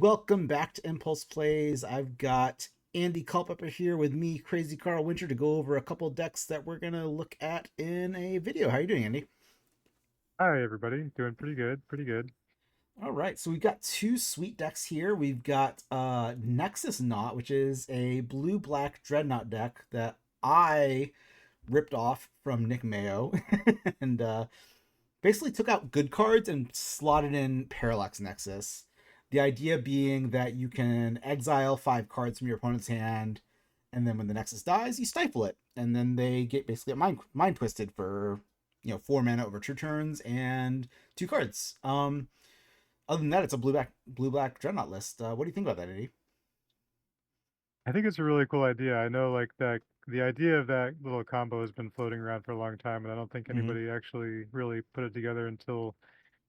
welcome back to Impulse Plays. I've got Andy Culpepper here with me, Crazy Carl Winter, to go over a couple decks that we're gonna look at in a video. How are you doing, Andy? Hi, everybody. Doing pretty good. Pretty good. All right, so we've got two sweet decks here. We've got NexusNought, which is a blue-black Dreadnought deck that I ripped off from Nick Mayo, and basically took out good cards and slotted in Parallax Nexus. The idea being that you can exile 5 cards from your opponent's hand, and then when the Nexus dies, you stifle it, and then they get basically mind twisted for 4 mana over 2 turns and 2 cards. Other than that, it's a blue black Dreadnought list. What do you think about that, Eddie? I think it's a really cool idea. I know like that the idea of that little combo has been floating around for a long time, and I don't think Mm-hmm. anybody actually really put it together until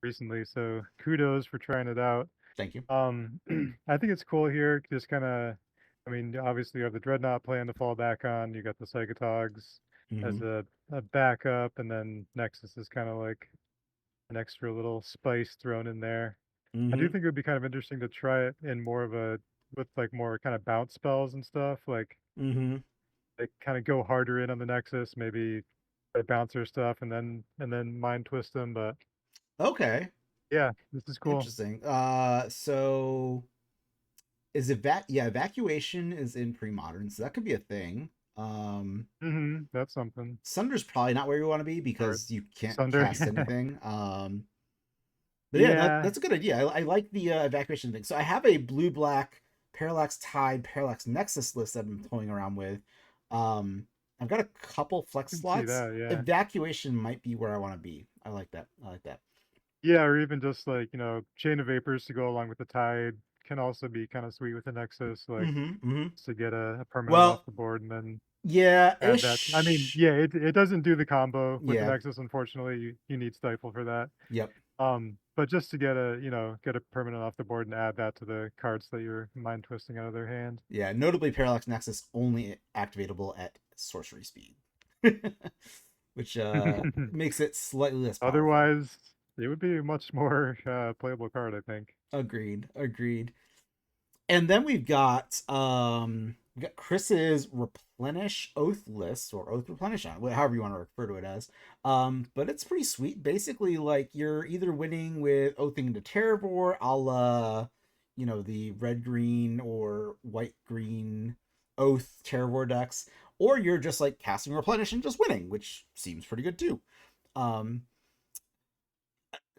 recently. So kudos for trying it out. Thank you. I think it's cool here. Just kind of, I mean, obviously you have the Dreadnought plan to fall back on. You got the Psychotogs Mm-hmm. as a backup, and then Nexus is kind of like an extra little spice thrown in there. I do Mm-hmm. think it would be kind of interesting to try it in more of a with like more kind of bounce spells and stuff. Mm-hmm. Like kind of go harder in on the Nexus, maybe the bouncer stuff, and then mind twist them. But Okay. yeah, this is cool. Interesting. So is evacuation is in pre-modern, so that could be a thing. That's something. Sunder's probably not where you want to be Or because you can't Sunder. cast anything. But yeah, Yeah. that's a good idea. I like the evacuation thing. So I have a blue black Parallax Tide Parallax Nexus list that I'm toying around with. I've got a couple flex I can see slots. that, yeah. Evacuation might be where I want to be. I like that. I like that. Yeah, or even just like, Chain of Vapors to go along with the Tide can also be kind of sweet with the Nexus, like Mm-hmm. Mm-hmm. to get a permanent off Well, the board and then yeah, add that. I mean, ish. yeah, it doesn't do the combo with the Yeah. Nexus, unfortunately. You need Stifle for that. Yep. But just to get a permanent off the board and add that to the cards that you're mind twisting out of their hand. Yeah, notably Parallax Nexus only activatable at sorcery speed, which makes it slightly less powerful. Otherwise, it would be a much more playable card, I think. Agreed, agreed. And then we got Chris's Replenish Oath list or Oath Replenish on however you want to refer to it as. But it's pretty sweet. Basically, like you're either winning with oathing into Terravor, a la the red green or white green Oath Terravor decks, or you're just like casting Replenish and just winning, which seems pretty good too. Um,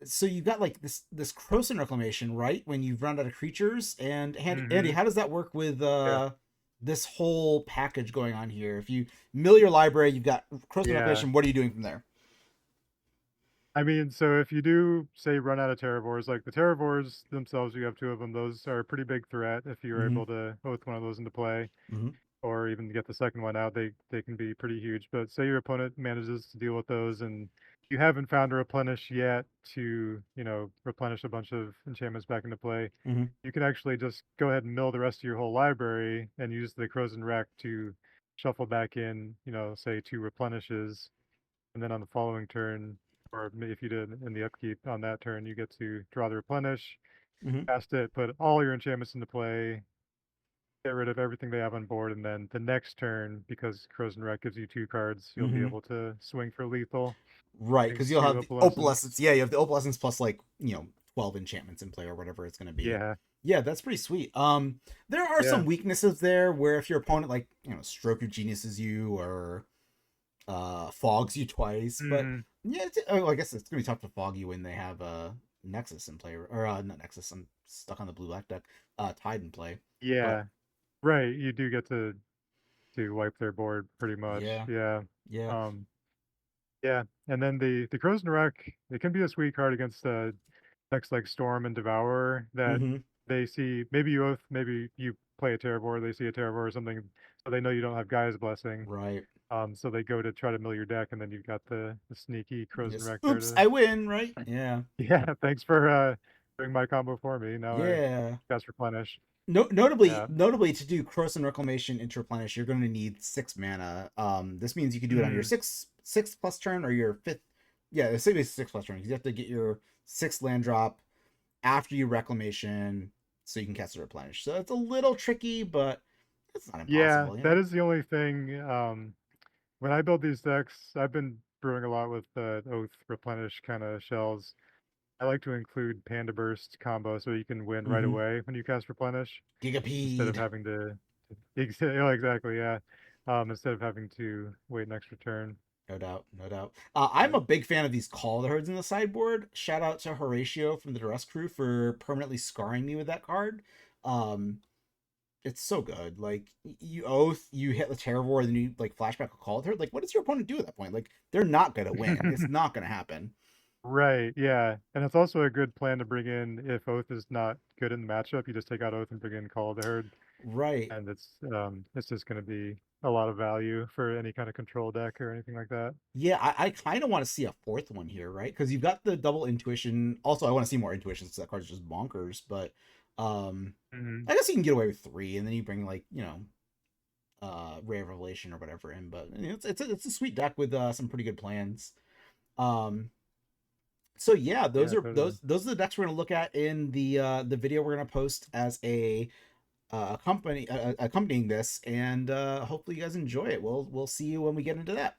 so you've got like this Croson Reclamation, right? When you've run out of creatures, and Andy, Hmm. how does that work with Yeah. this whole package going on here? If you mill your library, you've got Croson Yeah. Reclamation. What are you doing from there? I mean, so if you do say run out of Terravors, like the Terravors themselves, you have two of them. Those are a pretty big threat if you're Mm-hmm. able to oath one of those into play, Mm-hmm. or even get the second one out. They can be pretty huge. But say your opponent manages to deal with those, and you haven't found a replenish yet to replenish a bunch of enchantments back into play. Mm-hmm. You can actually just go ahead and mill the rest of your whole library and use the Crows and Wreck to shuffle back in, say 2 replenishes, and then on the following turn, or if you did in the upkeep on that turn, you get to draw the replenish, Mm-hmm. cast it, put all your enchantments into play, get rid of everything they have on board, and then the next turn, because Crows and Wreck gives you 2 cards, you'll be Mm-hmm. able to swing for lethal Right, because thanks you'll to have the Opalescence. opalescence. Yeah, you have the opalescence plus like 12 enchantments in play or whatever it's going to be. Yeah, Yeah, that's pretty sweet. There are yeah. some weaknesses there where if your opponent like stroke of geniuses you or fogs you twice. But Hmm. yeah, I guess it's gonna be tough to fog you when they have Nexus in play, or not Nexus. I'm stuck on the blue black deck. Tide in play, but Yeah, right. You do get to wipe their board pretty much. yeah, Yeah. yeah. Um, yeah. And then the Crows and Wreck, it can be a sweet card against decks like Storm and Devourer that Mm-hmm. they see maybe you oath, maybe you play a Terravor, they see a Terravor or something, so they know you don't have Guy's Blessing. Right. So they go to try to mill your deck, and then you've got the sneaky Crows and Yes. Wreck there Oops, to I win. Right. Yeah. yeah, thanks for doing my combo for me. Now I Yeah. cast Replenish. No, Yeah. notably, to do Cross and Reclamation into Replenish, you're going to need 6 mana. This means you can do it on your Mm, sixth plus turn or your fifth. Yeah, it's basically 6 plus turn. You have to get your sixth land drop after you Reclamation, so you can cast a Replenish. So it's a little tricky, but it's not Yeah, impossible, you that know? is the only thing. When I build these decks, I've been brewing a lot with Oath Replenish kind of shells. I like to include Panda Burst combo so you can win right Mm-hmm. away when you cast Replenish instead of Gigapede. having to. Yeah, exactly, yeah. Instead of having to wait an extra turn. No doubt, no doubt. I'm But a big fan of these call the herds in the sideboard. Shout out to Horatio from the Duress crew for permanently scarring me with that card. Um, it's so good. Like you oath, you hit the Terravore, and then you like flashback a call the herd. Like, what does your opponent do at that point? Like, they're not gonna win. It's not gonna happen. right, yeah. And it's also a good plan to bring in if Oath is not good in the matchup, you just take out Oath and bring in Call of the Herd. Right. And it's just gonna be a lot of value for any kind of control deck or anything like that. Yeah, I kind of want to see a fourth one here, right? Because you've got the double intuition. Also, I want to see more intuitions because that card's just bonkers. But um, Hmm. I guess you can get away with three, and then you bring like Ray of Revelation or whatever in. But it's a sweet deck with some pretty good plans. Um, so yeah, those Yeah, are totally. those are the decks we're gonna look at in the video we're gonna post as a accompanying this, and hopefully you guys enjoy it. We'll see you when we get into that.